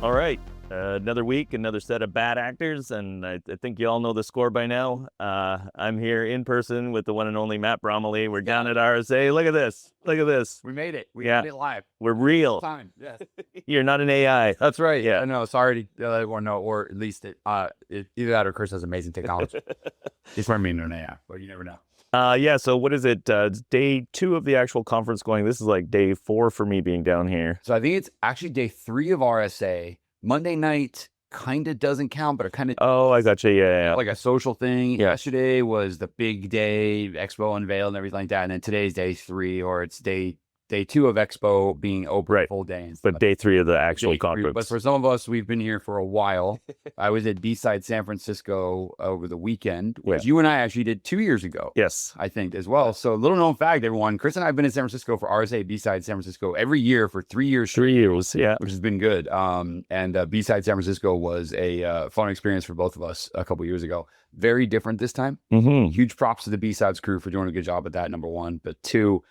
All right. Another week, another set of bad actors, and I think you all know the score by now. I'm here in person with the one and only Matt Bromley. We're down at RSA. Look at this. Look at this. We made it. We made it live. We're real. Time. Yes. You're not an AI. That's right. Yeah. No, sorry to let everyone know, or at least either that or Chris has amazing technology. He's probably mean an AI, but you never know. So what is it? It's day 2 of the actual conference going. This is like day 4 for me being down here. So I think it's actually day 3 of RSA. Monday night kind of doesn't count, but it kind of... Oh, I gotcha. Yeah. Like a social thing. Yeah. Yesterday was the big day, Expo unveiled and everything like that. And then today's day 3, or it's day 2 of Expo being open Right. full day. And But day 3 of the actual conference. But for some of us, we've been here for a while. I was at B-Side San Francisco over the weekend, which you and I actually did 2 years ago. Yes. I think as well. So little known fact, everyone, Chris and I have been in San Francisco for RSA B-Side San Francisco every year for 3 years. 3 years, yeah. Which has been good. And B-Side San Francisco was a fun experience for both of us a couple years ago. Very different this time. Mm-hmm. Huge props to the B-Sides crew for doing a good job at that, number one. But 2,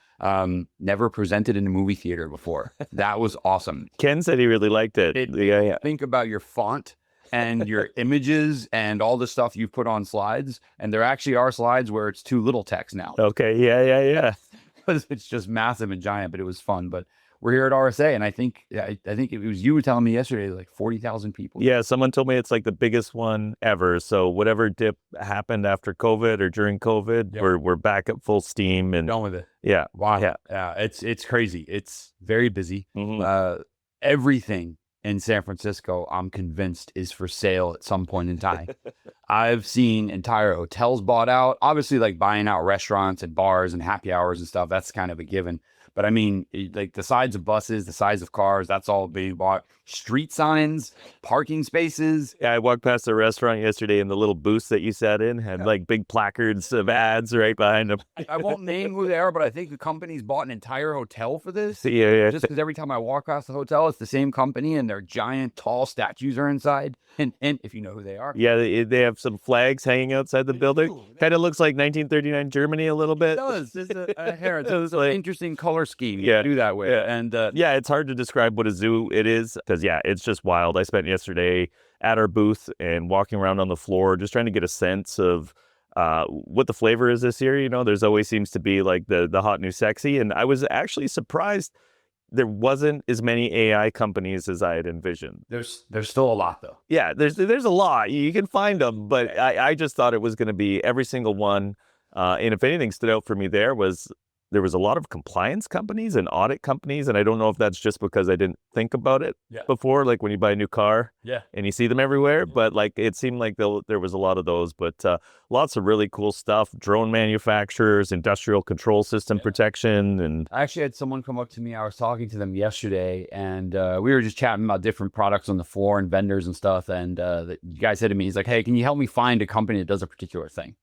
never presented in a movie theater before. That was awesome. Ken said he really liked it. Yeah. Think about your font and your images and all the stuff you put on slides. And there actually are slides where it's too little text now. Okay. Yeah. Because it's just massive and giant, but it was fun. But we're here at RSA, and I think it was you were telling me yesterday, like 40,000 people. Yeah, someone told me it's like the biggest one ever. So whatever dip happened after COVID or during COVID, we're back at full steam and done with it. Yeah. Wow. Yeah. It's crazy. It's very busy. Mm-hmm. Everything in San Francisco, I'm convinced, is for sale at some point in time. I've seen entire hotels bought out. Obviously, like buying out restaurants and bars and happy hours and stuff, that's kind of a given. But I mean, like the size of buses, the size of cars, that's all being bought. Street signs, parking spaces. Yeah, I walked past a restaurant yesterday, and the little booths that you sat in had like big placards of ads right behind them. I won't name who they are, but I think the company's bought an entire hotel for this. Yeah. Just because every time I walk past the hotel, it's the same company, and their giant, tall statues are inside. And if you know who they are. Yeah, they have some flags hanging outside the building. Kind of looks like 1939 Germany a little bit. It does. There's a hair. It's an interesting color scheme. Yeah. Do that way. Yeah. And it's hard to describe what a zoo it is because, it's just wild. I spent yesterday at our booth and walking around on the floor just trying to get a sense of what the flavor is this year. You know, there's always seems to be like the hot new sexy. And I was actually surprised there wasn't as many AI companies as I had envisioned. There's still a lot, though. Yeah, there's a lot. You can find them, but I just thought it was going to be every single one. And if anything stood out for me there was a lot of compliance companies and audit companies. And I don't know if that's just because I didn't think about it before, like when you buy a new car and you see them everywhere. But like it seemed like there was a lot of those, but lots of really cool stuff. Drone manufacturers, industrial control system protection. And I actually had someone come up to me. I was talking to them yesterday, and we were just chatting about different products on the floor and vendors and stuff. And the guy said to me, he's like, "Hey, can you help me find a company that does a particular thing?"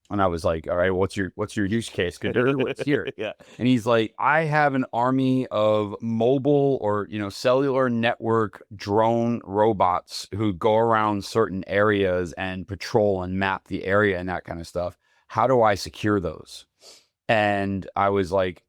And I was like, all right, what's your use case? What's here? Yeah. And he's like, I have an army of mobile or, cellular network drone robots who go around certain areas and patrol and map the area and that kind of stuff. How do I secure those? And I was like,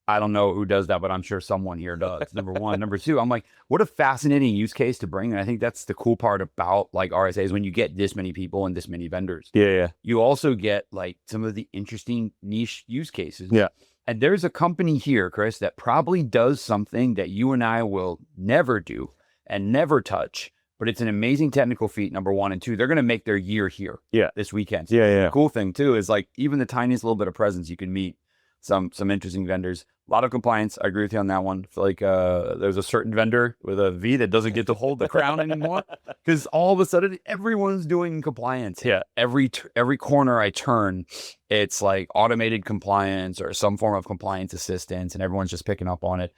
I don't know who does that, but I'm sure someone here does. Number one. Number two, I'm like, what a fascinating use case to bring. And I think that's the cool part about like RSA is when you get this many people and this many vendors. Yeah. You also get like some of the interesting niche use cases. Yeah. And there's a company here, Chris, that probably does something that you and I will never do and never touch. But it's an amazing technical feat, number one. And two, they're going to make their year here this weekend. So yeah. The cool thing too is like even the tiniest little bit of presence, you can meet some interesting vendors. A lot of compliance. I agree with you on that one. I feel like there's a certain vendor with a V that doesn't get to hold the crown anymore because all of a sudden everyone's doing compliance. Yeah. Every corner I turn, it's like automated compliance or some form of compliance assistance, and everyone's just picking up on it.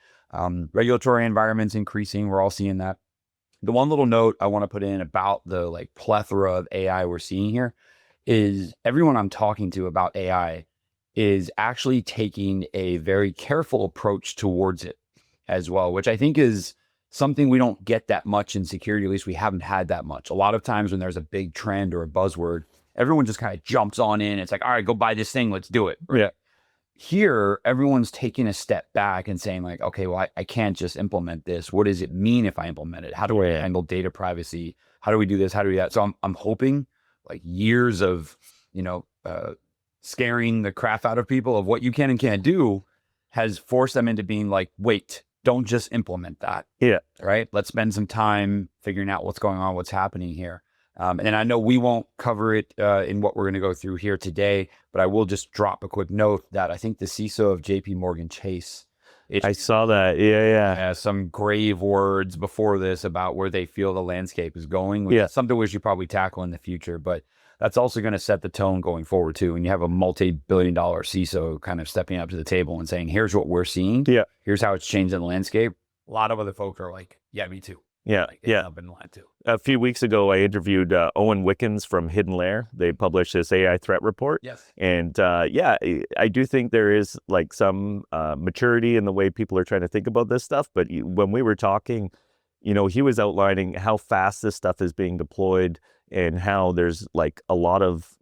Regulatory environment's increasing. We're all seeing that. The one little note I want to put in about the like plethora of AI we're seeing here is everyone I'm talking to about AI is actually taking a very careful approach towards it as well, which I think is something we don't get that much in security. At least we haven't had that much. A lot of times when there's a big trend or a buzzword, everyone just kind of jumps on in. It's like, all right, go buy this thing. Let's do it. Yeah. here, everyone's taking a step back and saying like, okay, well, I can't just implement this. What does it mean if I implement it? How do I handle data privacy? How do we do this? How do we do that? So I'm hoping like years of, scaring the crap out of people of what you can and can't do has forced them into being like, wait, don't just implement that. Yeah. Right. Let's spend some time figuring out what's going on, what's happening here. And I know we won't cover it in what we're going to go through here today, but I will just drop a quick note that I think the CISO of JP Morgan Chase, I saw that. Yeah. has some grave words before this about where they feel the landscape is going, which is something we should probably tackle in the future. But that's also going to set the tone going forward too. And you have a multi-billion-dollar CISO kind of stepping up to the table and saying, here's what we're seeing. Yeah. Here's how it's changed in the landscape. A lot of other folk are like, yeah, me too. Yeah. I've been lied to. A few weeks ago, I interviewed Owen Wickens from Hidden Layer. They published this AI threat report. Yes. And I do think there is like some maturity in the way people are trying to think about this stuff. But when we were talking, he was outlining how fast this stuff is being deployed and how there's like a lot of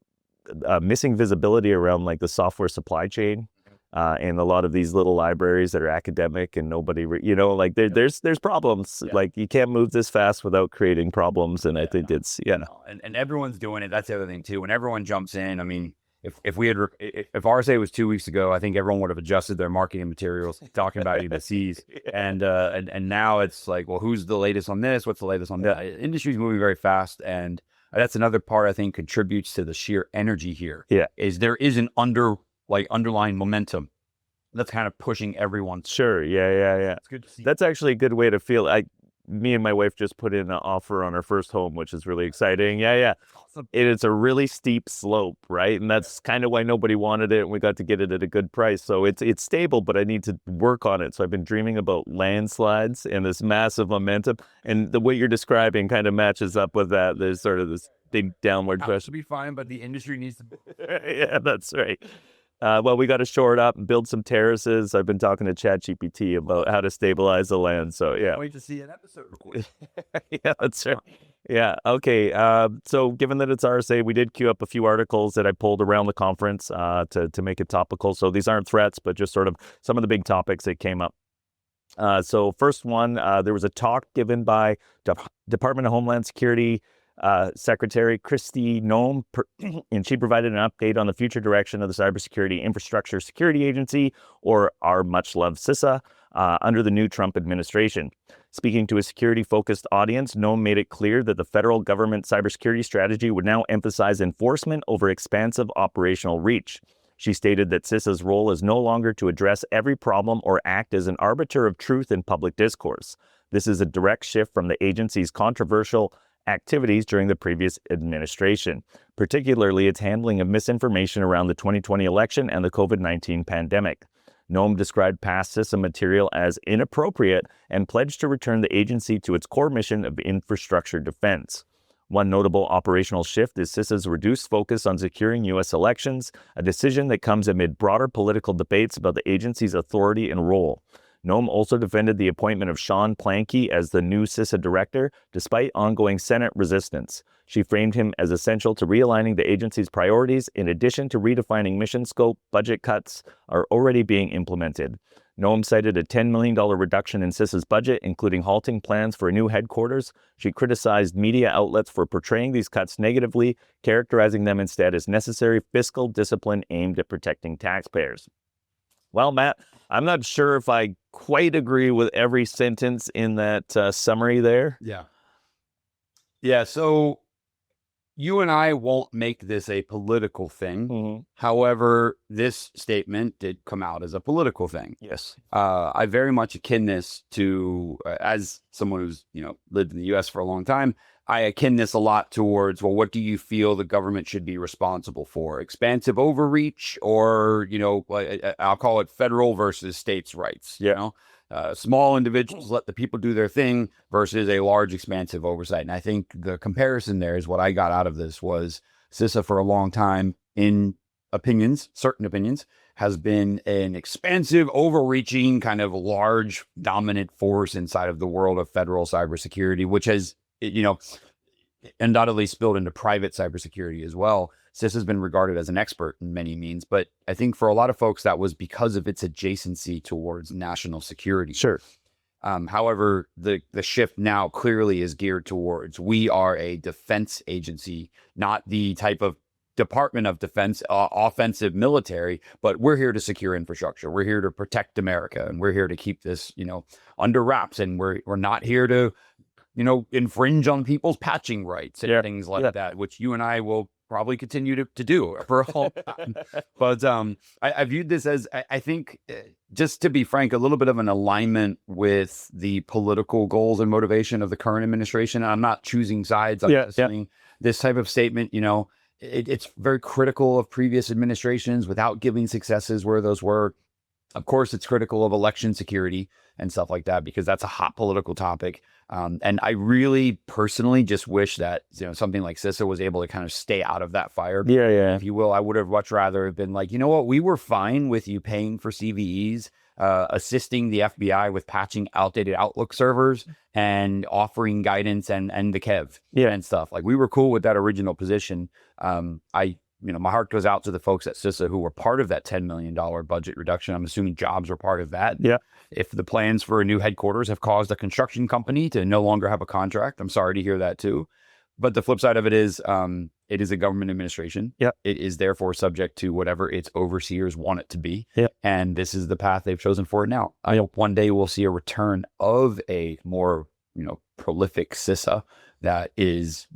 missing visibility around like the software supply chain. And a lot of these little libraries that are academic and nobody, there's problems. Yeah. Like you can't move this fast without creating problems. And I think it's, And everyone's doing it. That's the other thing too. When everyone jumps in, I mean, if RSA was 2 weeks ago, I think everyone would have adjusted their marketing materials talking about UBCs. And now it's like, well, who's the latest on this? What's the latest on that? Industry's moving very fast. And that's another part I think contributes to the sheer energy here. Yeah. Is there is an underlying momentum that's kind of pushing everyone. Sure. Yeah. It's good to see. That's actually a good way to feel. Me and my wife just put in an offer on our first home, which is really exciting. Yeah. Awesome. It's a really steep slope, right? And that's kind of why nobody wanted it, and we got to get it at a good price. So it's stable, but I need to work on it. So I've been dreaming about landslides and this massive momentum. And the way you're describing kind of matches up with that. There's sort of this big downward pressure. Should be fine, but the industry needs to. Yeah, that's right. Well, we got to shore it up and build some terraces. I've been talking to ChatGPT about how to stabilize the land. So yeah. Wait to see an episode recorded. Yeah, that's right. Yeah. Okay. So given that it's RSA, we did queue up a few articles that I pulled around the conference to make it topical. So these aren't threats, but just sort of some of the big topics that came up. So first one, there was a talk given by Department of Homeland Security Secretary Kristi Noem, and she provided an update on the future direction of the Cybersecurity Infrastructure Security Agency, or our much-loved CISA, under the new Trump administration. Speaking to a security-focused audience, Noem made it clear that the federal government cybersecurity strategy would now emphasize enforcement over expansive operational reach. She stated that CISA's role is no longer to address every problem or act as an arbiter of truth in public discourse. This is a direct shift from the agency's controversial activities during the previous administration, particularly its handling of misinformation around the 2020 election and the COVID-19 pandemic. Noem described past CISA material as inappropriate and pledged to return the agency to its core mission of infrastructure defense. One notable operational shift is CISA's reduced focus on securing U.S. elections, a decision that comes amid broader political debates about the agency's authority and role. Noem also defended the appointment of Sean Planke as the new CISA director, despite ongoing Senate resistance. She framed him as essential to realigning the agency's priorities. In addition to redefining mission scope, budget cuts are already being implemented. Noem cited a $10 million reduction in CISA's budget, including halting plans for a new headquarters. She criticized media outlets for portraying these cuts negatively, characterizing them instead as necessary fiscal discipline aimed at protecting taxpayers. Well, Matt, I'm not sure if I quite agree with every sentence in that summary there. Yeah. So you and I won't make this a political thing. Mm-hmm. However, this statement did come out as a political thing. Yes. I very much akin this to, as someone who's, lived in the U.S. for a long time, I akin this a lot towards, well, what do you feel the government should be responsible for? Expansive overreach, or, I'll call it federal versus states' rights. Small individuals let the people do their thing versus a large, expansive oversight. And I think the comparison there is what I got out of this was CISA for a long time, in certain opinions, has been an expansive, overreaching, kind of large, dominant force inside of the world of federal cybersecurity, which has, undoubtedly spilled into private cybersecurity as well. CISA has been regarded as an expert in many means, but I think for a lot of folks, that was because of its adjacency towards national security. Sure. However, the shift now clearly is geared towards, we are a defense agency, not the type of Department of Defense, offensive military, but we're here to secure infrastructure. We're here to protect America, and we're here to keep this, under wraps. And we're not here to, infringe on people's patching rights and things like that, which you and I will probably continue to do for a whole time. But I viewed this as, I think, just to be frank, a little bit of an alignment with the political goals and motivation of the current administration. I'm not choosing sides. I'm just saying this type of statement, it's very critical of previous administrations without giving successes where those were. Of course, it's critical of election security and stuff like that, because that's a hot political topic. And I really personally just wish that, something like CISA was able to kind of stay out of that fire. Yeah. If you will, I would have much rather have been like, you know what, we were fine with you paying for CVEs, assisting the FBI with patching outdated Outlook servers and offering guidance and the KEV and stuff. Like, we were cool with that original position. My heart goes out to the folks at CISA who were part of that $10 million budget reduction. I'm assuming jobs were part of that. Yeah. If the plans for a new headquarters have caused a construction company to no longer have a contract, I'm sorry to hear that too. But the flip side of it is a government administration. Yeah. It is therefore subject to whatever its overseers want it to be. Yeah. And this is the path they've chosen for it now. I hope one day we'll see a return of a more, prolific CISA that is,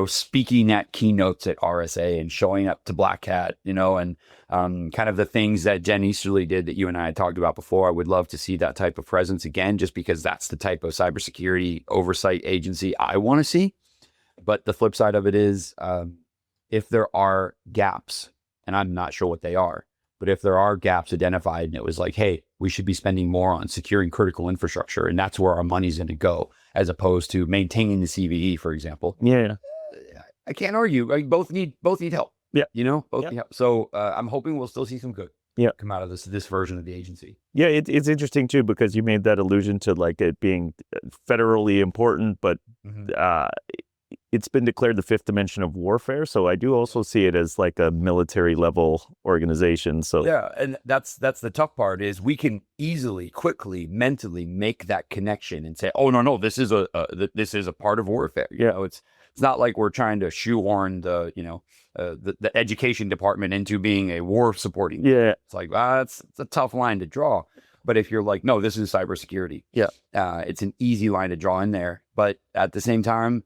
speaking at keynotes at RSA and showing up to Black Hat, and kind of the things that Jen Easterly did that you and I had talked about before. I would love to see that type of presence again, just because that's the type of cybersecurity oversight agency I want to see. But the flip side of it is, if there are gaps, and I'm not sure what they are, but if there are gaps identified and it was like, hey, we should be spending more on securing critical infrastructure, and that's where our money's going to go, as opposed to maintaining the CVE, for example. Yeah. I can't argue. Both need help. Yeah. Both need help. So I'm hoping we'll still see some good come out of this version of the agency. Yeah, it's interesting too, because you made that allusion to like it being federally important, but it's been declared the fifth dimension of warfare. So I do also see it as like a military level organization. So yeah, and that's the tough part, is we can easily, quickly, mentally make that connection and say, oh no, this is a part of warfare. It's not like we're trying to shoehorn the education department into being a war supporting. Yeah, it's like it's a tough line to draw. But if you're like, no, this is cybersecurity. Yeah, it's an easy line to draw in there. But at the same time,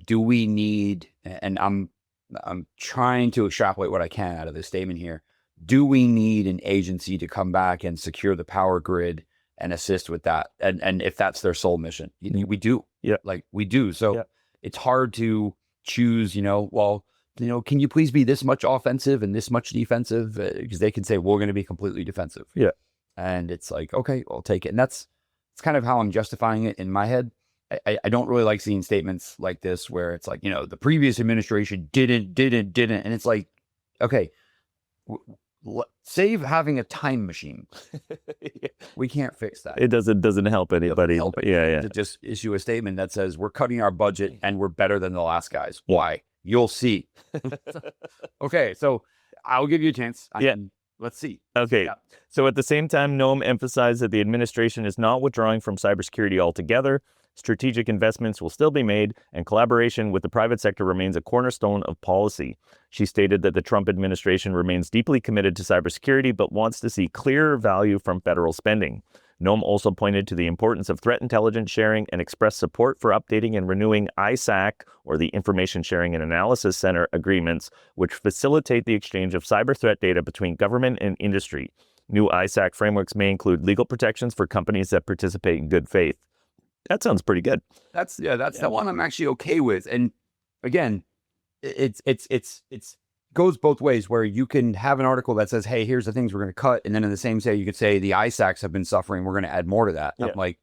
do we need, and I'm trying to extrapolate what I can out of this statement here, do we need an agency to come back and secure the power grid and assist with that? And if that's their sole mission, we do. Yeah. Like, we do. So it's hard to choose, can you please be this much offensive and this much defensive? Because they can say, we're going to be completely defensive. Yeah. And it's like, okay, I'll take it. And it's kind of how I'm justifying it in my head. I don't really like seeing statements like this where it's like, the previous administration didn't. And it's like, okay, save having a time machine. We can't fix that. It doesn't help anybody. To just issue a statement that says we're cutting our budget and we're better than the last guys. Why? You'll see. Okay, so I'll give you a chance. Let's see. Okay. Yeah. So at the same time, Noem emphasized that the administration is not withdrawing from cybersecurity altogether. Strategic investments will still be made, and collaboration with the private sector remains a cornerstone of policy. She stated that the Trump administration remains deeply committed to cybersecurity, but wants to see clearer value from federal spending. Noem also pointed to the importance of threat intelligence sharing and expressed support for updating and renewing ISAC, or the Information Sharing and Analysis Center agreements, which facilitate the exchange of cyber threat data between government and industry. New ISAC frameworks may include legal protections for companies that participate in good faith. That sounds pretty good. That's the one I'm actually okay with. And again, it's goes both ways, where you can have an article that says, hey, here's the things we're going to cut. And then in the same say, you could say the ISACs have been suffering. We're going to add more to that. Yeah. I'm like,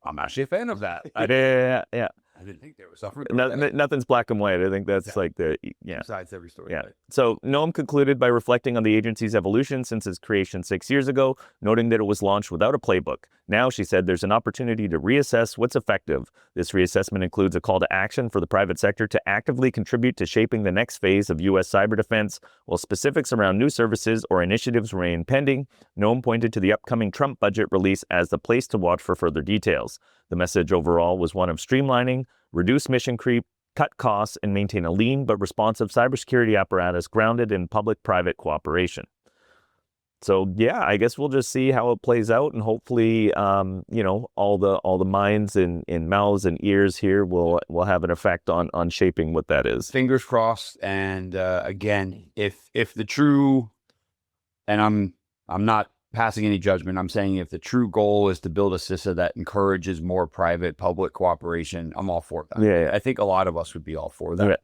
I'm actually a fan of that. Yeah. I didn't think they were suffering. Nothing's black and white. I think that's like besides every story. Yeah. Right? So Noem concluded by reflecting on the agency's evolution since its creation 6 years ago, noting that it was launched without a playbook. Now, she said, there's an opportunity to reassess what's effective. This reassessment includes a call to action for the private sector to actively contribute to shaping the next phase of U.S. cyber defense. While specifics around new services or initiatives remain pending, Noem pointed to the upcoming Trump budget release as the place to watch for further details. The message overall was one of streamlining, reduce mission creep, cut costs, and maintain a lean but responsive cybersecurity apparatus grounded in public-private cooperation. So yeah, I guess we'll just see how it plays out, and hopefully, all the minds and mouths and ears here will have an effect on shaping what that is. Fingers crossed. And again, if the true, and I'm not passing any judgment, I'm saying if the true goal is to build a CISA that encourages more private-public cooperation, I'm all for that. Yeah. I think a lot of us would be all for that.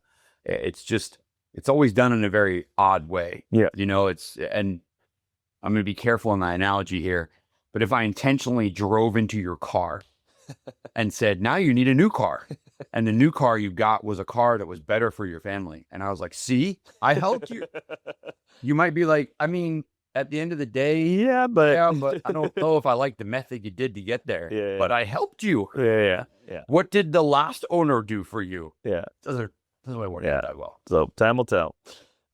Yeah. It's always done in a very odd way. Yeah. And I'm going to be careful in my analogy here, but if I intentionally drove into your car and said, now you need a new car, and the new car you got was a car that was better for your family, and I was like, see, I helped you. You might be like, I mean, at the end of the day, yeah, but I don't know if I like the method you did to get there, Yeah. but I helped you. Yeah. What did the last owner do for you? Yeah. Doesn't really work out that well. So time will tell.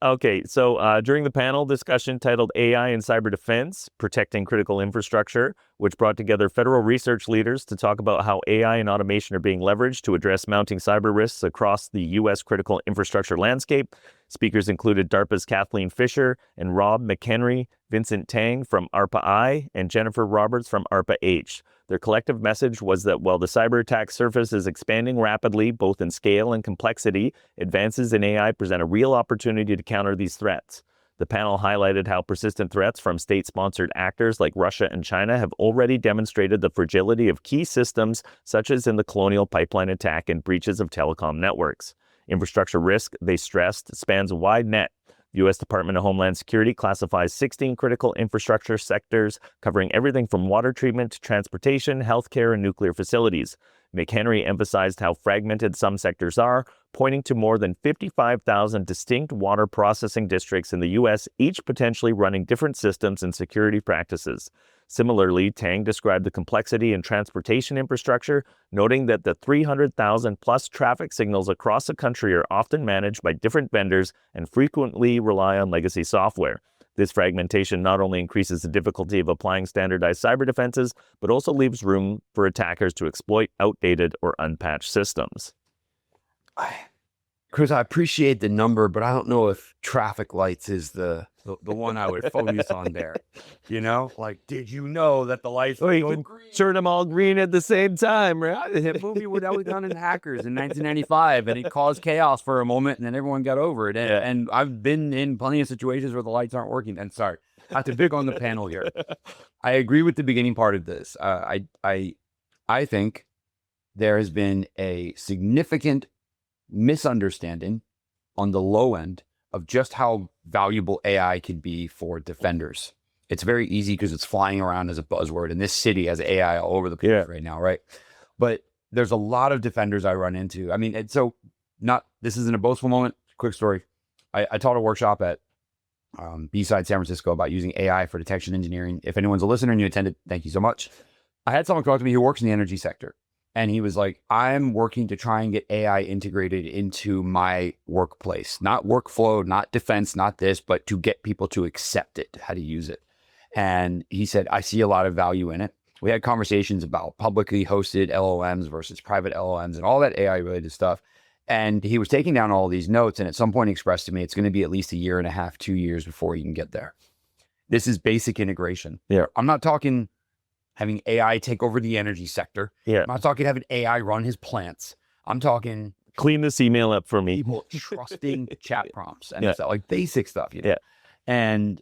Okay, so during the panel discussion titled AI and Cyber Defense, Protecting Critical Infrastructure, which brought together federal research leaders to talk about how AI and automation are being leveraged to address mounting cyber risks across the U.S. critical infrastructure landscape, speakers included DARPA's Kathleen Fisher and Rob McHenry, Vincent Tang from ARPA-I, and Jennifer Roberts from ARPA-H. Their collective message was that while the cyber attack surface is expanding rapidly, both in scale and complexity, advances in AI present a real opportunity to counter these threats. The panel highlighted how persistent threats from state-sponsored actors like Russia and China have already demonstrated the fragility of key systems, such as in the Colonial Pipeline attack and breaches of telecom networks. Infrastructure risk, they stressed, spans a wide net. The U.S. Department of Homeland Security classifies 16 critical infrastructure sectors, covering everything from water treatment to transportation, healthcare, and nuclear facilities. McHenry emphasized how fragmented some sectors are, pointing to more than 55,000 distinct water processing districts in the U.S., each potentially running different systems and security practices. Similarly, Tang described the complexity in transportation infrastructure, noting that the 300,000 plus traffic signals across the country are often managed by different vendors and frequently rely on legacy software. This fragmentation not only increases the difficulty of applying standardized cyber defenses, but also leaves room for attackers to exploit outdated or unpatched systems. Chris, I appreciate the number, but I don't know if traffic lights is the one I would focus on there. Like, did you know that the lights you can green? turn them all green at the same time, right? The movie that was done in Hackers in 1995, and it caused chaos for a moment, and then everyone got over it. And I've been in plenty of situations where the lights aren't working. And sorry, I have to big on the panel here. I agree with the beginning part of this. I think there has been a significant misunderstanding on the low end of just how valuable AI can be for defenders. It's very easy because it's flying around as a buzzword, and this city has AI all over the place right now, right? But there's a lot of defenders I run into. I mean, this isn't a boastful moment. Quick story. I taught a workshop at B-Side San Francisco about using AI for detection engineering. If anyone's a listener and you attended, thank you so much. I had someone talk to me who works in the energy sector. And he was like, I'm working to try and get AI integrated into my workplace, not workflow, not defense, not this, but to get people to accept it, how to use it. And he said, I see a lot of value in it. We had conversations about publicly hosted LLMs versus private LLMs and all that AI related stuff. And he was taking down all these notes. And at some point expressed to me, it's going to be at least 1.5 years, 2 years before you can get there. This is basic integration. Yeah. I'm not talking having AI take over the energy sector. Yeah. I'm not talking having AI run his plants. I'm talking clean this email up for me. People trusting chat prompts and stuff, like basic stuff, Yeah. And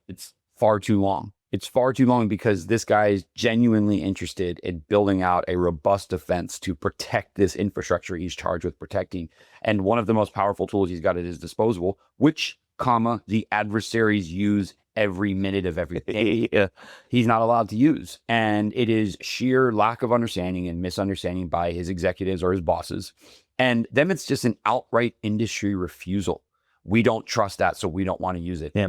it's far too long. It's far too long because this guy is genuinely interested in building out a robust defense to protect this infrastructure he's charged with protecting. And one of the most powerful tools he's got at his disposal, which, the adversaries use every minute of every day, he's not allowed to use. And it is sheer lack of understanding and misunderstanding by his executives or his bosses. And then it's just an outright industry refusal. We don't trust that, so we don't want to use it. Yeah.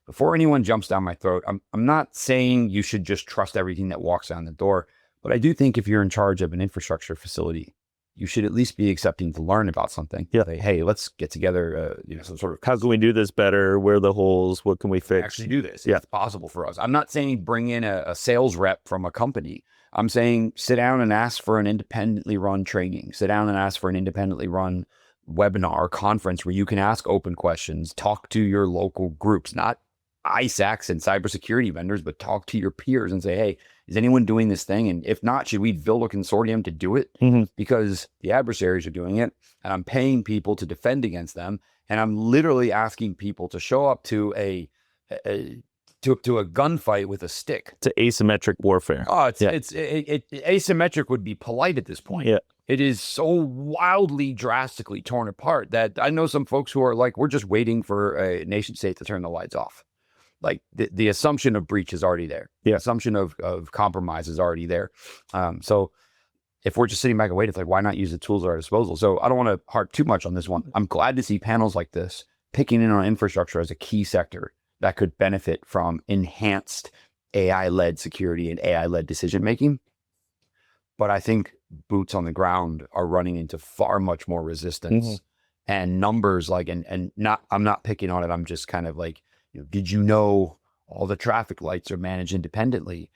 before anyone jumps down my throat, I'm not saying you should just trust everything that walks down the door, but I do think if you're in charge of an infrastructure facility, you should at least be accepting to learn about something. Yeah. Say, hey, let's get together, some sort of, How can we do this better? Where are the holes? What can we fix? actually do this. Yeah. It's possible for us. I'm not saying bring in a sales rep from a company. I'm saying sit down and ask for an independently run training. Sit down and ask for an independently run webinar or conference where you can ask open questions, talk to your local groups, not ISACs and cybersecurity vendors, but talk to your peers and say, hey, is anyone doing this thing? And if not, should we build a consortium to do it? Because the adversaries are doing it and I'm paying people to defend against them. And I'm literally asking people to show up to a gunfight with a stick. To asymmetric warfare. Oh, it's asymmetric would be polite at this point. Yeah. It is so wildly, drastically torn apart that I know some folks who are like, we're just waiting for a nation state to turn the lights off. Like the assumption of breach is already there. Yeah. The assumption of compromise is already there. So if we're just sitting back and waiting, it's like, why not use the tools at our disposal? So I don't want to harp too much on this one. I'm glad to see panels like this picking in on infrastructure as a key sector that could benefit from enhanced AI-led security and AI-led decision-making. But I think boots on the ground are running into far much more resistance and numbers I'm not picking on it. I'm just kind of like, did you know all the traffic lights are managed independently?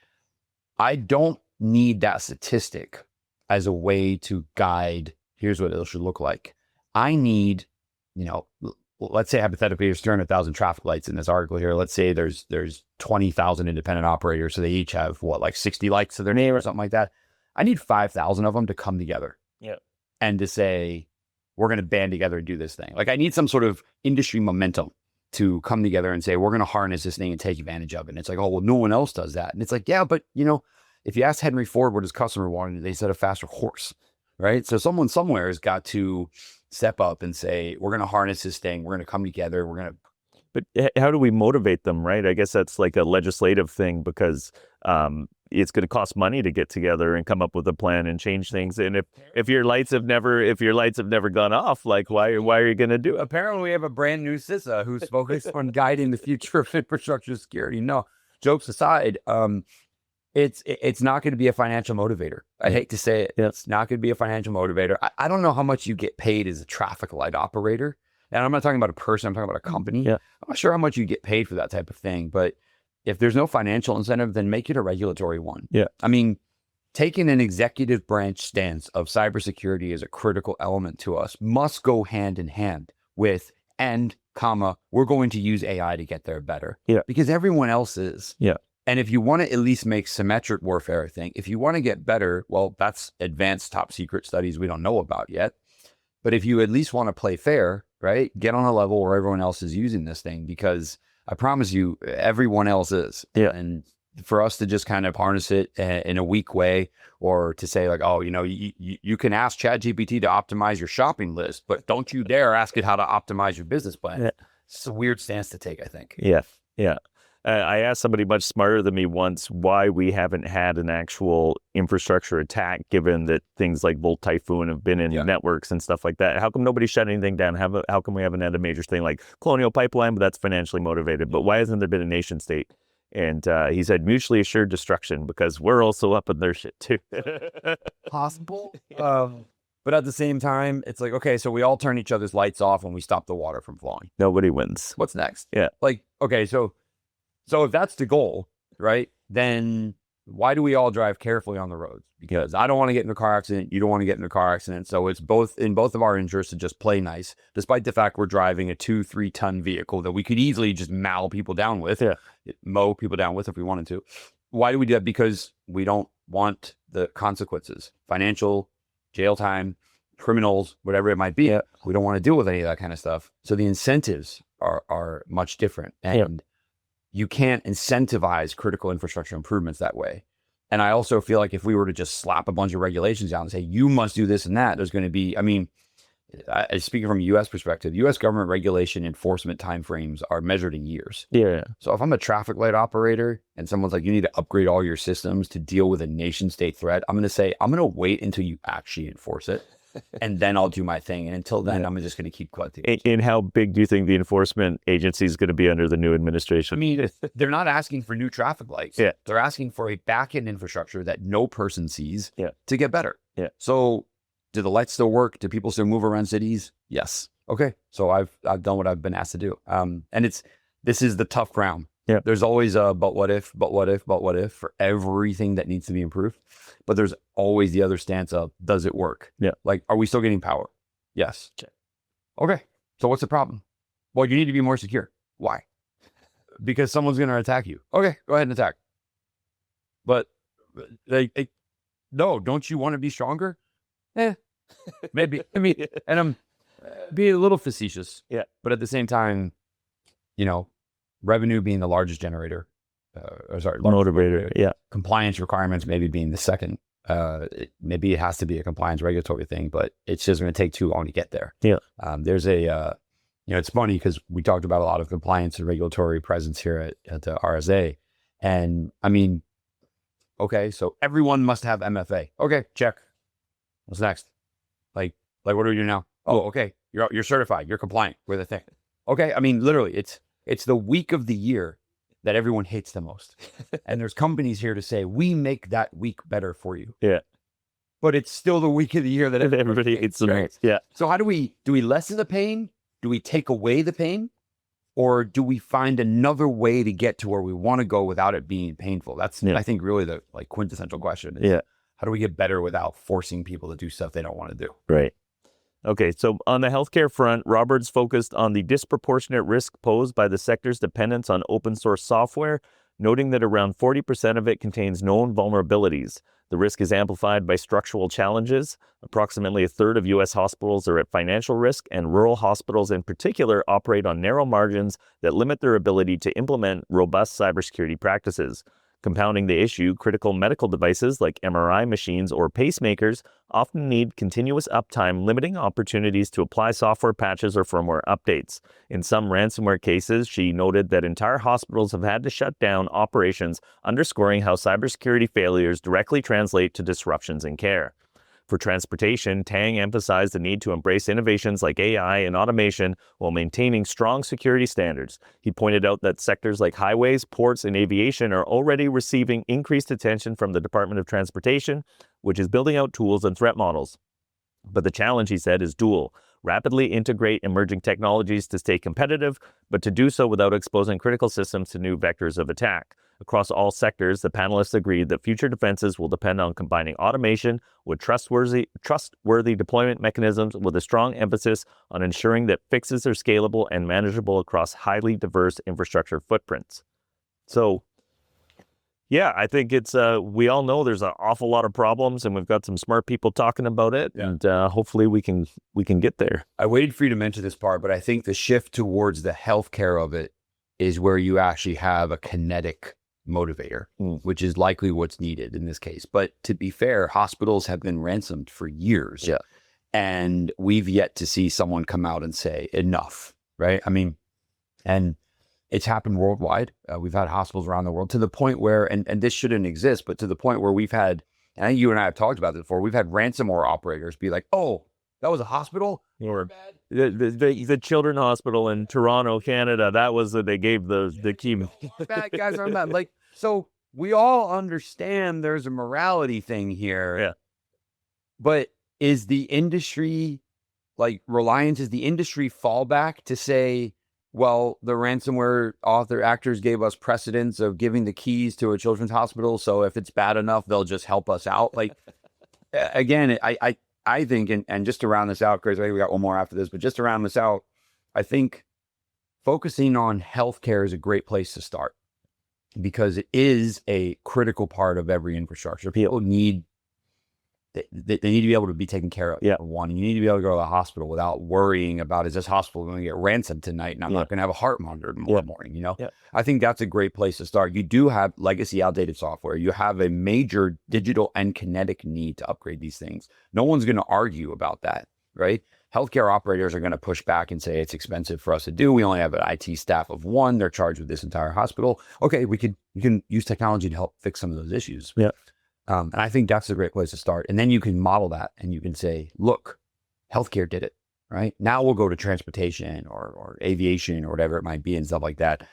I don't need that statistic as a way to guide, here's what it should look like. I need, let's say hypothetically there's 300,000 traffic lights in this article here. Let's say there's 20,000 independent operators. So they each have 60 lights to their name or something like that. I need 5,000 of them to come together and to say, we're going to band together and do this thing. Like I need some sort of industry momentum to come together and say, we're going to harness this thing and take advantage of it. And it's like, oh, well, no one else does that. And it's like, yeah, but if you ask Henry Ford what his customer wanted, they said a faster horse, right? So someone somewhere has got to step up and say, we're going to harness this thing. We're going to come together. But how do we motivate them, right? I guess that's like a legislative thing because it's going to cost money to get together and come up with a plan and change things. And if your lights have never gone off, like why are you going to do it? Apparently, we have a brand new CISA who's focused on guiding the future of infrastructure security. No, jokes aside, it's not going to be a financial motivator. I hate to say it. Yeah. It's not going to be a financial motivator. I don't know how much you get paid as a traffic light operator. And I'm not talking about a person, I'm talking about a company. Yeah. I'm not sure how much you get paid for that type of thing, but if there's no financial incentive, then make it a regulatory one. Yeah. I mean, taking an executive branch stance of cybersecurity as a critical element to us must go hand in hand with, we're going to use AI to get there better. Yeah. Because everyone else is. Yeah. And if you want to at least make symmetric warfare a thing, if you want to get better, well, that's advanced top secret studies we don't know about yet. But if you at least want to play fair, right, get on a level where everyone else is using this thing, because I promise you, everyone else is. Yeah. And for us to just kind of harness it in a weak way, or to say like, oh, you can ask ChatGPT to optimize your shopping list, but don't you dare ask it how to optimize your business plan. Yeah. It's a weird stance to take, I think. Yeah. Yeah. I asked somebody much smarter than me once why we haven't had an actual infrastructure attack, given that things like Volt Typhoon have been in networks and stuff like that. How come nobody shut anything down? How come we haven't had a major thing like Colonial Pipeline, but that's financially motivated? But why hasn't there been a nation state? And he said mutually assured destruction, because we're also up in their shit too. Possible. But at the same time, it's like, okay, so we all turn each other's lights off when we stop the water from flowing. Nobody wins. What's next? Yeah. Like, okay, so if that's the goal, right, then why do we all drive carefully on the roads? Because I don't want to get in a car accident. You don't want to get in a car accident. So it's in both of our interests to just play nice, despite the fact we're driving a 2-3 ton vehicle that we could easily just mow people down with, mow people down with if we wanted to. Why do we do that? Because we don't want the consequences, financial, jail time, criminals, whatever it might be. Yeah. We don't want to deal with any of that kind of stuff. So the incentives are much different. And you can't incentivize critical infrastructure improvements that way. And I also feel like if we were to just slap a bunch of regulations down and say, you must do this and that, there's going to be, speaking from a U.S. perspective, U.S. government regulation enforcement timeframes are measured in years. Yeah. So if I'm a traffic light operator and someone's like, you need to upgrade all your systems to deal with a nation state threat, I'm going to say, I'm going to wait until you actually enforce it. and then I'll do my thing. And until then, I'm just going to keep collecting. And how big do you think the enforcement agency is going to be under the new administration? I mean, they're not asking for new traffic lights. Yeah. They're asking for a back-end infrastructure that no person sees Yeah. to get better. Yeah. So do the lights still work? Do people still move around cities? Yes. Okay. So I've done what I've been asked to do. And this is the tough ground. Yeah. There's always a but what if for everything that needs to be improved. But there's always the other stance of, does it work? Yeah. Like, are we still getting power? Yes. Okay. So what's the problem? Well, you need to be more secure. Why? Because someone's going to attack you. Okay, go ahead and attack. But no, don't you want to be stronger? Maybe. I mean, and I'm being a little facetious. Yeah. But at the same time, revenue being the largest generator, Motivator. Yeah. compliance requirements maybe being the second. Maybe it has to be a compliance regulatory thing, but it's just going to take too long to get there. Yeah. There's it's funny because we talked about a lot of compliance and regulatory presence here at the RSA. And I mean, okay, so everyone must have MFA. Okay, check. What's next? Like what do we do now? Oh, okay. You're certified. You're compliant with a thing. Okay. I mean, literally it's the week of the year that everyone hates the most. And there's companies here to say, we make that week better for you. Yeah. But it's still the week of the year that Everybody hates the most. Yeah. So how do we lessen the pain? Do we take away the pain? Or do we find another way to get to where we want to go without it being painful? That's, I think, really the quintessential question. Is, how do we get better without forcing people to do stuff they don't want to do? Right. Okay, so on the healthcare front, Roberts focused on the disproportionate risk posed by the sector's dependence on open source software, noting that around 40% of it contains known vulnerabilities. The risk is amplified by structural challenges. Approximately a third of U.S. hospitals are at financial risk, and rural hospitals in particular operate on narrow margins that limit their ability to implement robust cybersecurity practices. Compounding the issue, critical medical devices like MRI machines or pacemakers often need continuous uptime, limiting opportunities to apply software patches or firmware updates. In some ransomware cases, she noted that entire hospitals have had to shut down operations, underscoring how cybersecurity failures directly translate to disruptions in care. For transportation, Tang emphasized the need to embrace innovations like AI and automation while maintaining strong security standards. He pointed out that sectors like highways, ports, and aviation are already receiving increased attention from the Department of Transportation, which is building out tools and threat models. But the challenge, he said, is dual. Rapidly integrate emerging technologies to stay competitive, but to do so without exposing critical systems to new vectors of attack. Across all sectors, the panelists agreed that future defenses will depend on combining automation with trustworthy deployment mechanisms with a strong emphasis on ensuring that fixes are scalable and manageable across highly diverse infrastructure footprints. So, yeah, I think it's, we all know there's an awful lot of problems and we've got some smart people talking about it, and hopefully we can get there. I waited for you to mention this part, but I think the shift towards the healthcare of it is where you actually have a kinetic motivator, which is likely what's needed in this case. But to be fair, hospitals have been ransomed for years. Yeah. And we've yet to see someone come out and say enough, right? I mean, and it's happened worldwide. We've had hospitals around the world to the point where, and this shouldn't exist, but to the point where we've had, and I think you and I have talked about this before, we've had ransomware operators be like, oh, that was a hospital? Or the children's hospital in Toronto, Canada, that was they gave the key. Bad guys are bad. Like, so we all understand there's a morality thing here. Yeah. But is the industry, like Reliance, is the industry fallback to say, well, the ransomware actors gave us precedence of giving the keys to a children's hospital, so if it's bad enough, they'll just help us out? Like, again, I think, and just to round this out, Chris, I think we got one more after this, but just to round this out, I think focusing on healthcare is a great place to start because it is a critical part of every infrastructure. People need, they need to be able to be taken care of. Yeah. One, you need to be able to go to the hospital without worrying about, is this hospital going to get ransomed tonight and I'm not going to have a heart monitor tomorrow morning, you know? Yeah. I think that's a great place to start. You do have legacy outdated software. You have a major digital and kinetic need to upgrade these things. No one's going to argue about that, right? Healthcare operators are going to push back and say it's expensive for us to do. We only have an IT staff of one. They're charged with this entire hospital. Okay, you can use technology to help fix some of those issues. Yeah. And I think that's a great place to start. And then you can model that and you can say, look, healthcare did it, right? Now we'll go to transportation or aviation or whatever it might be and stuff like that,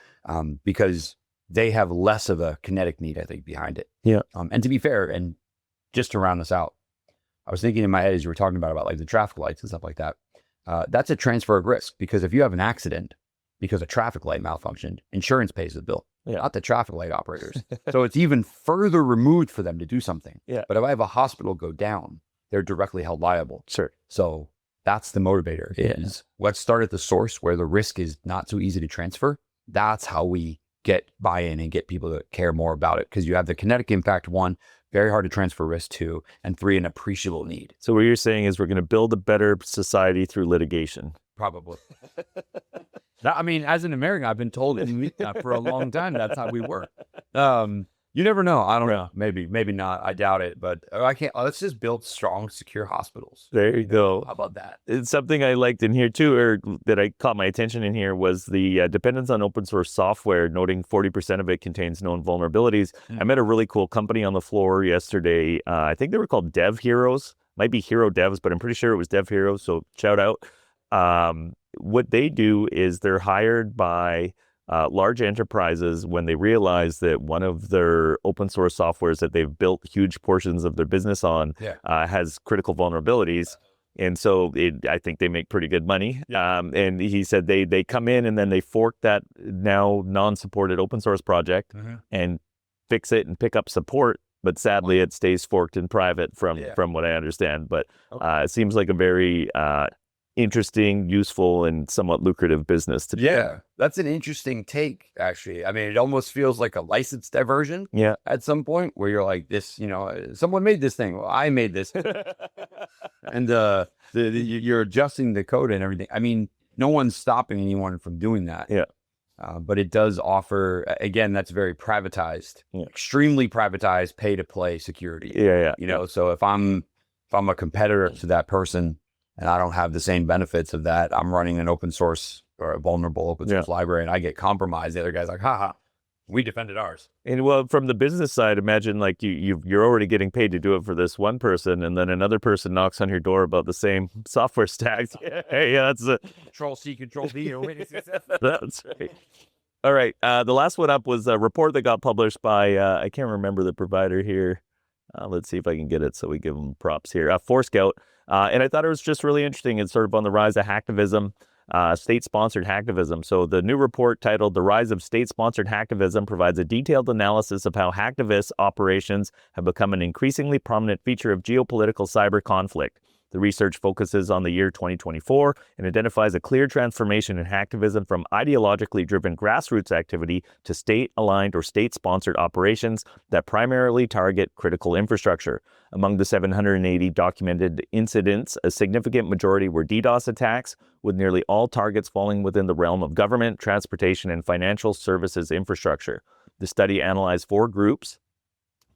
because they have less of a kinetic need, I think, behind it. Yeah. And to be fair, and just to round this out, I was thinking in my head as you were talking about like the traffic lights and stuff like that. That's a transfer of risk, because if you have an accident because a traffic light malfunctioned, insurance pays the bill, not the traffic light operators. So it's even further removed for them to do something. Yeah. But if I have a hospital go down, they're directly held liable. Sure. So that's the motivator. Is let's start at the source where the risk is not so easy to transfer. That's how we get buy-in and get people to care more about it, because you have the kinetic impact, 1, very hard to transfer risk, 2, and 3, an appreciable need. So what you're saying is we're going to build a better society through litigation. Probably. I mean, as an American, I've been told for a long time that's how we work. You never know. I don't know. Maybe not. I doubt it. But I can't. Let's just build strong, secure hospitals. There you go. How about that? It's something I liked in here too, or that I caught my attention in here, was the dependence on open source software, noting 40% of it contains known vulnerabilities. I met a really cool company on the floor yesterday. I think they were called Dev Heroes. Might be Hero Devs, but I'm pretty sure it was Dev Heroes. So shout out. What they do is they're hired by large enterprises when they realize that one of their open source softwares that they've built huge portions of their business on has critical vulnerabilities. And so I think they make pretty good money. And he said they come in and then they fork that now non-supported open source project and fix it and pick up support. But sadly, it stays forked in private from what I understand. But it seems like a very interesting, useful, and somewhat lucrative business to do. Yeah, that's an interesting take, actually. I mean, it almost feels like a license diversion at some point, where you're like, this, someone made this thing. Well, I made this. And you're adjusting the code and everything. I mean, no one's stopping anyone from doing that. Yeah. But it does offer, again, that's very privatized, extremely privatized, pay-to-play security. So if I'm a competitor to that person, and I don't have the same benefits of that, I'm running an open source or a vulnerable open source library, and I get compromised. The other guy's like, haha, we defended ours. And well, from the business side, imagine like you're already getting paid to do it for this one person, and then another person knocks on your door about the same software stack. That's a Control-C, Control-V. That's right. All right. The last one up was a report that got published by, I can't remember the provider here. Let's see if I can get it so we give them props here. Forescout. And I thought it was just really interesting. It's sort of on the rise of hacktivism, state-sponsored hacktivism. So the new report titled "The Rise of State-Sponsored Hacktivism" provides a detailed analysis of how hacktivist operations have become an increasingly prominent feature of geopolitical cyber conflict. The research focuses on the year 2024 and identifies a clear transformation in hacktivism from ideologically driven grassroots activity to state-aligned or state-sponsored operations that primarily target critical infrastructure. Among the 780 documented incidents, a significant majority were DDoS attacks, with nearly all targets falling within the realm of government, transportation, and financial services infrastructure. The study analyzed 4 groups: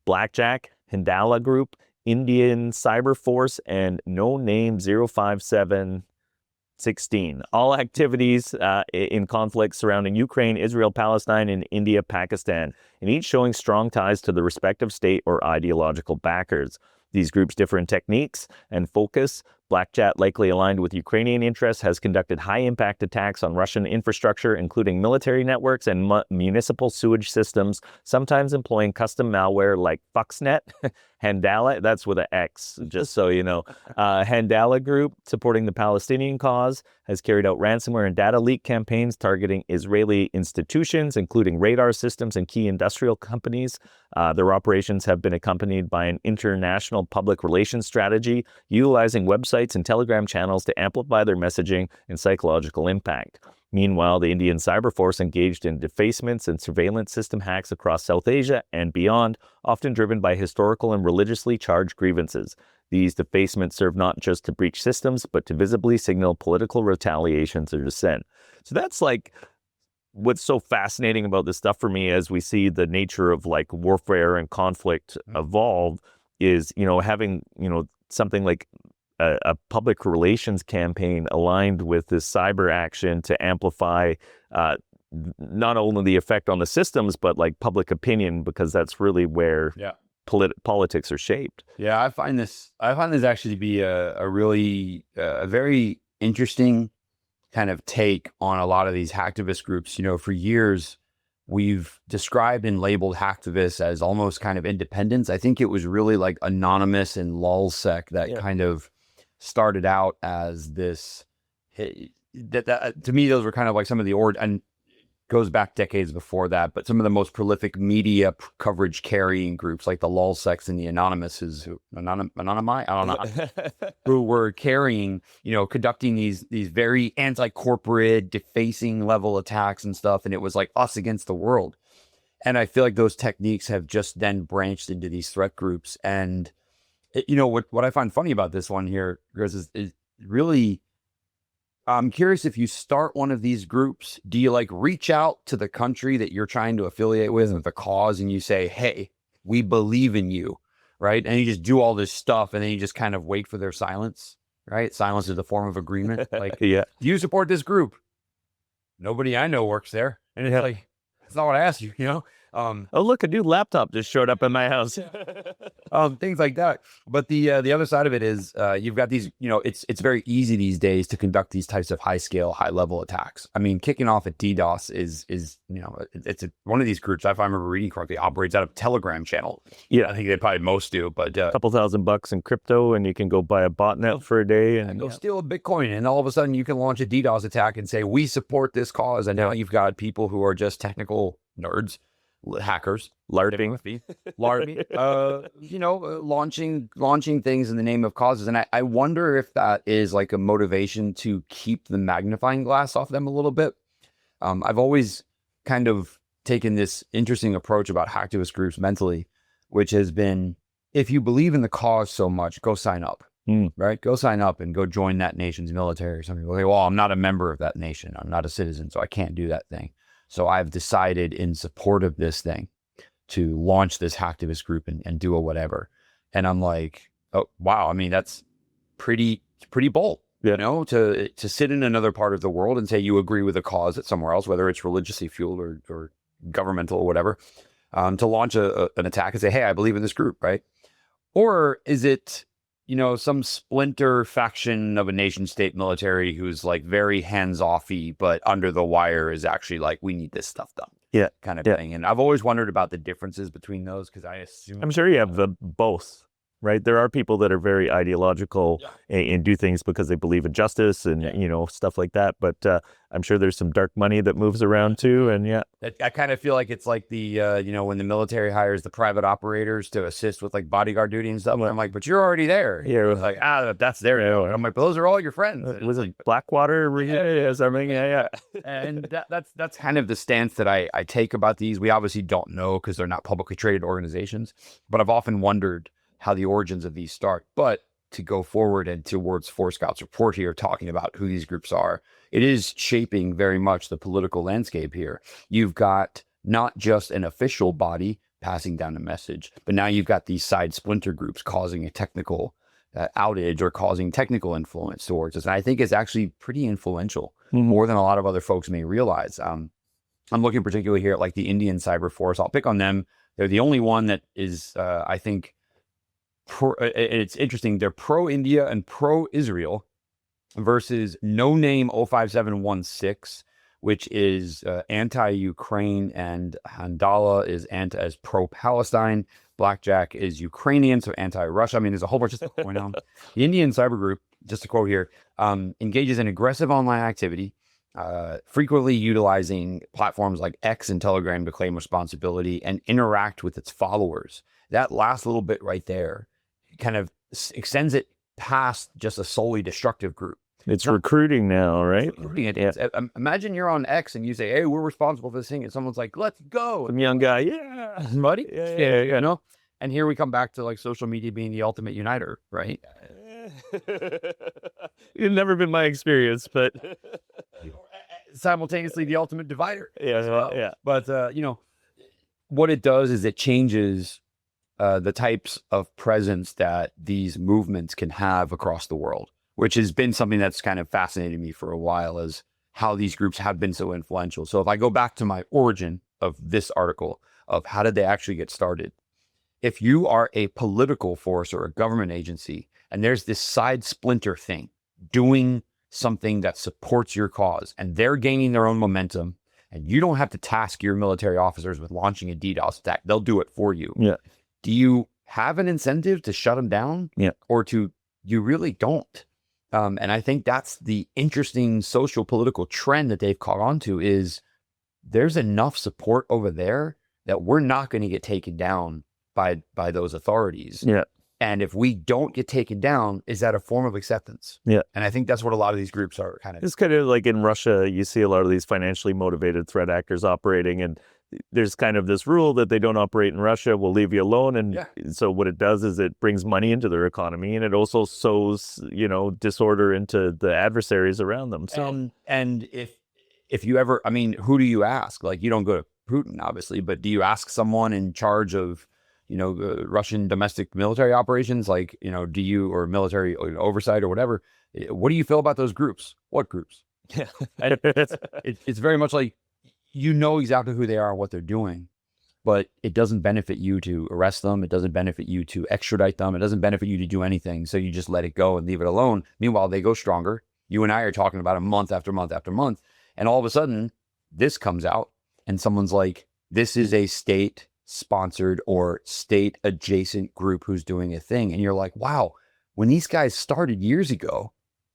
Blackjack, Hindala Group, Indian Cyber Force, and No Name 05716. All activities in conflicts surrounding Ukraine, Israel, Palestine, and India, Pakistan, and each showing strong ties to the respective state or ideological backers. These groups differ in techniques and focus. Blackjack, likely aligned with Ukrainian interests, has conducted high-impact attacks on Russian infrastructure, including military networks and municipal sewage systems, sometimes employing custom malware like Foxnet. Handala, that's with an X, just so you know. Handala Group, supporting the Palestinian cause, has carried out ransomware and data leak campaigns targeting Israeli institutions, including radar systems and key industrial companies. Their operations have been accompanied by an international public relations strategy, utilizing websites and Telegram channels to amplify their messaging and psychological impact. Meanwhile, the Indian Cyber Force engaged in defacements and surveillance system hacks across South Asia and beyond, often driven by historical and religiously charged grievances. These defacements serve not just to breach systems, but to visibly signal political retaliations or dissent. So that's like what's so fascinating about this stuff for me, as we see the nature of like warfare and conflict evolve, is, having, something like a public relations campaign aligned with this cyber action to amplify not only the effect on the systems, but like public opinion, because that's really where politics are shaped. Yeah, I find this actually to be a really a very interesting kind of take on a lot of these hacktivist groups. For years we've described and labeled hacktivists as almost kind of independents. I think it was really like Anonymous and LulzSec that kind of started out as this. That to me, those were kind of like some of the and goes back decades before that, but some of the most prolific media coverage carrying groups like the LulzSecs and the Anonymouses, Anonymi, I don't know, who were carrying, conducting these very anti-corporate, defacing level attacks and stuff, and it was like us against the world. And I feel like those techniques have just then branched into these threat groups. And what I find funny about this one here, Chris, is really, I'm curious, if you start one of these groups, do you like reach out to the country that you're trying to affiliate with and the cause, and you say, hey, we believe in you, right? And you just do all this stuff, and then you just kind of wait for their silence, right? Silence is a form of agreement. Like, do you support this group? Nobody I know works there. And it's like, that's not what I asked you, oh, look, a new laptop just showed up in my house. Things like that. But the other side of it is you've got these, it's very easy these days to conduct these types of high scale, high level attacks. I mean, kicking off at DDoS is it's one of these groups, if I remember reading correctly, operates out of a Telegram channel. Yeah, I think they probably most do, but a couple $1,000 in crypto, and you can go buy a botnet for a day and go steal a Bitcoin, and all of a sudden you can launch a DDoS attack and say, we support this cause. And now you've got people who are just technical nerds, hackers, LARPing, launching things in the name of causes. And I wonder if that is like a motivation to keep the magnifying glass off them a little bit. I've always kind of taken this interesting approach about hacktivist groups mentally, which has been, if you believe in the cause so much, go sign up, right? Go sign up and go join that nation's military or something. Okay, well, I'm not a member of that nation. I'm not a citizen, so I can't do that thing. So I've decided in support of this thing to launch this hacktivist group and do a whatever. And I'm like, oh, wow. I mean, that's pretty bold, to sit in another part of the world and say you agree with a cause that's somewhere else, whether it's religiously fueled or governmental or whatever, to launch an attack and say, hey, I believe in this group, right? Or is it, some splinter faction of a nation state military who's like very hands-offy, but under the wire is actually like, we need this stuff done. Yeah. Kind of thing. And I've always wondered about the differences between those, because I assume. I'm sure you have both, right? There are people that are very ideological and do things because they believe in justice and, stuff like that. But I'm sure there's some dark money that moves around too. And I kind of feel like it's like the, when the military hires the private operators to assist with like bodyguard duty and stuff. And I'm like, but you're already there. Yeah. Like, that's there. And I'm like, but those are all your friends. Was it Blackwater? Something. Yeah. And that's kind of the stance that I take about these. We obviously don't know because they're not publicly traded organizations, but I've often wondered how the origins of these start. But to go forward and towards Four Scouts report here, talking about who these groups are, it is shaping very much the political landscape here. You've got not just an official body passing down a message, but now you've got these side splinter groups causing a technical outage or causing technical influence towards us. And I think it's actually pretty influential, more than a lot of other folks may realize. I'm looking particularly here at like the Indian Cyber Force. I'll pick on them. They're the only one that is, I think, it's interesting. They're pro-India and pro-Israel versus No Name 05716, which is anti-Ukraine, and Handala is as pro-Palestine. Blackjack is Ukrainian, so anti-Russia. I mean, there's a whole bunch of stuff going on. The Indian cyber group, just to quote here, engages in aggressive online activity, frequently utilizing platforms like X and Telegram to claim responsibility and interact with its followers. That last little bit right there kind of extends it past just a solely destructive group. It's recruiting now, right? Imagine you're on X and you say, hey, we're responsible for this thing. And someone's like, let's go. Some young guy, buddy. Yeah. And here we come back to like social media being the ultimate uniter, right? It's never been my experience, but simultaneously the ultimate divider. Yeah. But, what it does is it changes the types of presence that these movements can have across the world, which has been something that's kind of fascinated me for a while, is how these groups have been so influential. So if I go back to my origin of this article of how did they actually get started, if you are a political force or a government agency, and there's this side splinter thing doing something that supports your cause, and they're gaining their own momentum, and you don't have to task your military officers with launching a DDoS attack. They'll do it for you. Yeah. Do you have an incentive to shut them down? Yeah. Or you really don't. And I think that's the interesting social political trend that they've caught on to is there's enough support over there that we're not going to get taken down by those authorities. Yeah. And if we don't get taken down, is that a form of acceptance? Yeah. And I think that's what a lot of these groups are kind of. It's kind of like in Russia, you see a lot of these financially motivated threat actors operating, and there's kind of this rule that they don't operate in Russia, we'll leave you alone. And so what it does is it brings money into their economy, and it also sows, disorder into the adversaries around them. So, and if you ever, I mean, who do you ask? Like, you don't go to Putin, obviously, but do you ask someone in charge of, Russian domestic military operations, like, do you, or military oversight or whatever, what do you feel about those groups? What groups? Yeah. It's very much like, exactly who they are and what they're doing, but it doesn't benefit you to arrest them. It doesn't benefit you to extradite them. It doesn't benefit you to do anything. So you just let it go and leave it alone. Meanwhile, they go stronger. You and I are talking about it month after month after month. And all of a sudden this comes out and someone's like, this is a state-sponsored or state-adjacent group who's doing a thing. And you're like, wow, when these guys started years ago,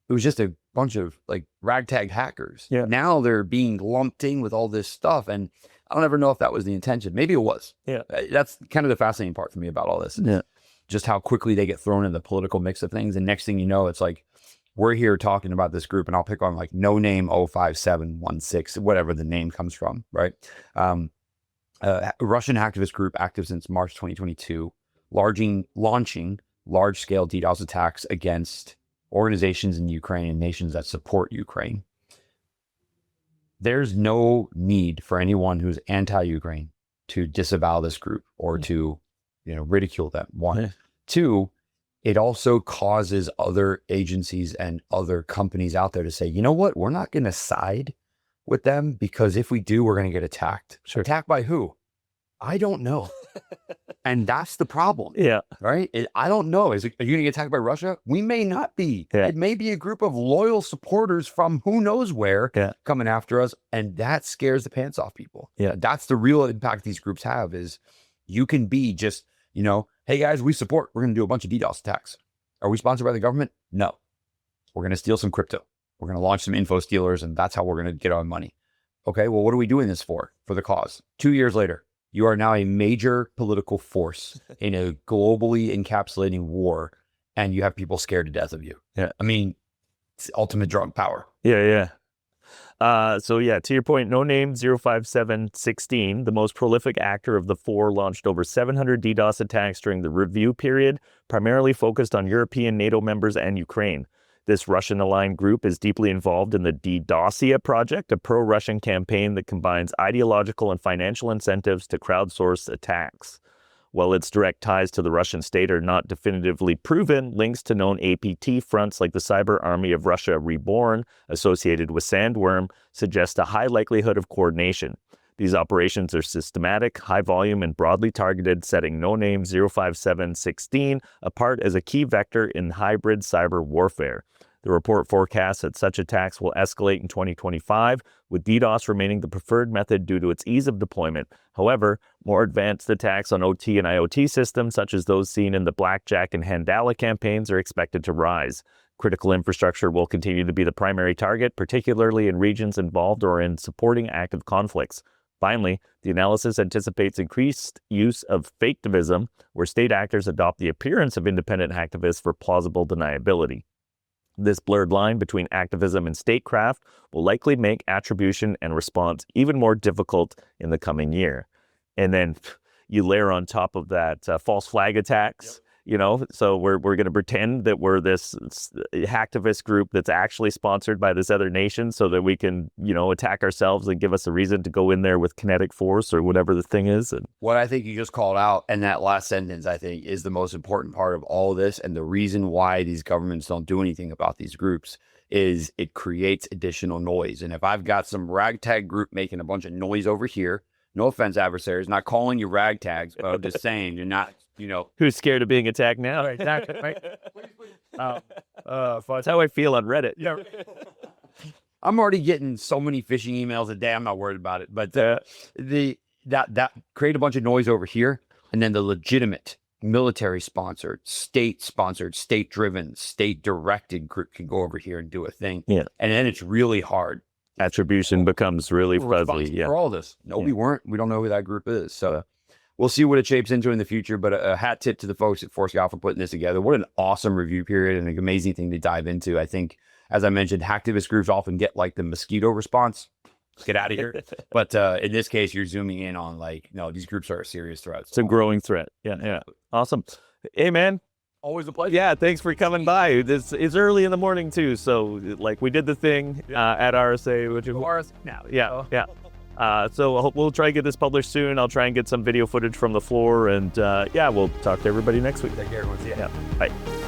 it was just a bunch of like ragtag hackers. Yeah. Now they're being lumped in with all this stuff. And I don't ever know if that was the intention. Maybe it was. Yeah. That's kind of the fascinating part for me about all this. Yeah. Just how quickly they get thrown in the political mix of things. And next thing you know, it's like, we're here talking about this group, and I'll pick on like no name 05716, whatever the name comes from, right? Russian activist group, active since March 2022, launching large-scale DDoS attacks against organizations in Ukraine and nations that support Ukraine. There's no need for anyone who's anti-Ukraine to disavow this group or to, ridicule them. One. Yeah. Two, it also causes other agencies and other companies out there to say, you know what, we're not going to side with them because if we do, we're going to get attacked. Sure. Attacked by who? I don't know. And that's the problem. Yeah. Right? I don't know. Are you going to get attacked by Russia? We may not be. Yeah. It may be a group of loyal supporters from who knows where coming after us. And that scares the pants off people. Yeah. That's the real impact these groups have is you can be just, hey guys, we support. We're going to do a bunch of DDoS attacks. Are we sponsored by the government? No. We're going to steal some crypto. We're going to launch some info stealers, and that's how we're going to get our money. Okay, well, what are we doing this for? For the cause. 2 years later, you are now a major political force in a globally encapsulating war, and you have people scared to death of you. Yeah. I mean, it's ultimate drug power. Yeah. To your point, no name 05716, the most prolific actor of the four, launched over 700 DDoS attacks during the review period, primarily focused on European NATO members and Ukraine. This Russian-aligned group is deeply involved in the DDoSia project, a pro-Russian campaign that combines ideological and financial incentives to crowdsource attacks. While its direct ties to the Russian state are not definitively proven, links to known APT fronts like the Cyber Army of Russia Reborn, associated with Sandworm, suggest a high likelihood of coordination. These operations are systematic, high volume, and broadly targeted, setting no name 05716 apart as a key vector in hybrid cyber warfare. The report forecasts that such attacks will escalate in 2025, with DDoS remaining the preferred method due to its ease of deployment. However, more advanced attacks on OT and IoT systems, such as those seen in the Blackjack and Handala campaigns, are expected to rise. Critical infrastructure will continue to be the primary target, particularly in regions involved or in supporting active conflicts. Finally, the analysis anticipates increased use of faketivism, where state actors adopt the appearance of independent hacktivists for plausible deniability. This blurred line between activism and statecraft will likely make attribution and response even more difficult in the coming year. And then you layer on top of that false flag attacks. So we're going to pretend that we're this hacktivist group that's actually sponsored by this other nation so that we can, attack ourselves and give us a reason to go in there with kinetic force or whatever the thing is. And what I think you just called out, and that last sentence, I think, is the most important part of all of this. And the reason why these governments don't do anything about these groups is it creates additional noise. And if I've got some ragtag group making a bunch of noise over here, no offense, adversaries, not calling you ragtags, but I'm just saying you're not you know, Who's scared of being attacked now? right, exactly, right? That's how I feel on Reddit. Yeah. I'm already getting so many phishing emails a day. I'm not worried about it. But that create a bunch of noise over here, and then the legitimate military-sponsored, state-driven, state-directed group can go over here and do a thing. Yeah. And then it's really hard. Attribution becomes really We're fuzzy. responsible Yeah. for all this. No, Yeah. we weren't. We don't know who that group is. So we'll see what it shapes into in the future. But a hat tip to the folks at Forescout for putting this together. What an awesome review period and an amazing thing to dive into. I think, as I mentioned, hacktivist groups often get like the mosquito response. Let's get out of here. But in this case, you're zooming in on like, no, these groups are a serious threat. It's a growing threat. Yeah, yeah. Awesome. Hey, man. Always a pleasure. Yeah, thanks for coming by. This is early in the morning, too. So, like, we did the thing at RSA. Which now, yeah. So I hope we'll try and get this published soon. I'll try and get some video footage from the floor. And, yeah, we'll talk to everybody next week. Take care, everyone. See ya. Yeah. Bye.